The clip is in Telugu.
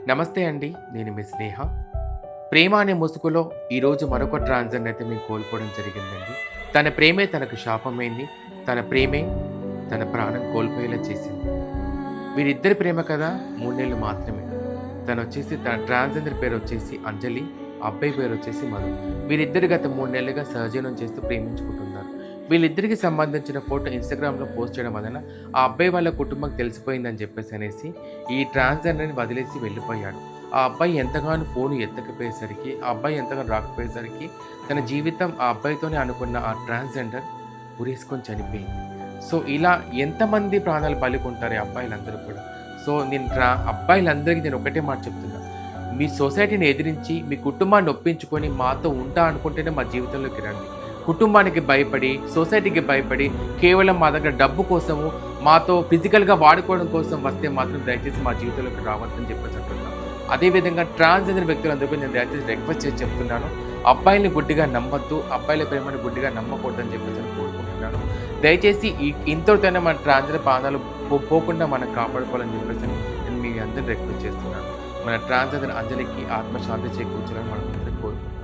నమస్తే అండి. నేను మీ స్నేహ. 'ప్రేమ అనే ముసుగులో' ఈరోజు మరొక ట్రాన్స్‌జెండర్ అయితే మేము కోల్పోవడం జరిగిందండి. తన ప్రేమే తనకు శాపమైంది. తన ప్రేమే తన ప్రాణం కోల్పోయేలా చేసింది. వీరిద్దరి ప్రేమ కథ 3 నెలలు మాత్రమే. తన ట్రాన్స్‌జెండర్ పేరొచ్చేసి అంజలి. అబ్బాయి పేరొచ్చేసి మధు. వీరిద్దరు గత 3 నెలలుగా సహజీవనం చేస్తూ ప్రేమించుకుంటున్నారు. వీళ్ళిద్దరికి సంబంధించిన ఫోటో ఇన్‌స్టాగ్రామ్‌లో పోస్ట్ చేయడం వలన ఆ అబ్బాయి వాళ్ళ కుటుంబంకి తెలిసిపోయిందని చెప్పేసనేసి ఈ ట్రాన్స్‌జెండర్‌ని వదిలేసి వెళ్ళిపోయాడు. ఆ అబ్బాయి ఎంతగానో ఫోను ఎత్తకపోయేసరికి, ఆ అబ్బాయి ఎంతగానో రాకపోయేసరికి తన జీవితం ఆ అబ్బాయితోనే అనుకున్న ఆ ట్రాన్స్‌జెండర్ ఉరేసుకొని చనిపోయింది. సో, ఇలా ఎంతమంది ప్రాణాలు బలికొంటారు ఈ అబ్బాయిలందరూ కూడా. సో, అబ్బాయిలందరికీ నేను ఒకటే మాట చెప్తున్నా. మీ సొసైటీని ఎదిరించి, మీ కుటుంబాన్ని ఒప్పించుకొని మాతో ఉంటా అనుకుంటేనే మా జీవితంలోకి రండి. కుటుంబానికి భయపడి, సొసైటీకి భయపడి, కేవలం మా దగ్గర డబ్బు కోసము, మాతో ఫిజికల్‌గా వాడుకోవడం కోసం వస్తే మాత్రం దయచేసి మా జీవితంలోకి రావద్దని చెప్పేసి అంటున్నా. అదే విధంగా ట్రాన్స్‌జెండర్ వ్యక్తులందరికీ నేను దయచేసి రిక్వెస్ట్ చేసి చెప్తున్నాను. అబ్బాయిల్ని గుడ్డిగా నమ్మొద్దు. అబ్బాయిల ప్రేమను గుడ్డిగా నమ్మకూడదని చెప్పేసి అని కోరుకుంటున్నాను. దయచేసి ఇంతటితోనే మన ట్రాన్స్‌జెండర్ ప్రాణాలు పోకుండా మనం కాపాడుకోవాలని చెప్పేసి నేను మీ అందరిని రిక్వెస్ట్ చేస్తున్నాను. మన ట్రాన్స్‌జెండర్ అంజలికి ఆత్మశాంతి చేకూర్చాలని మనమందరం కోరుకుంటున్నాం.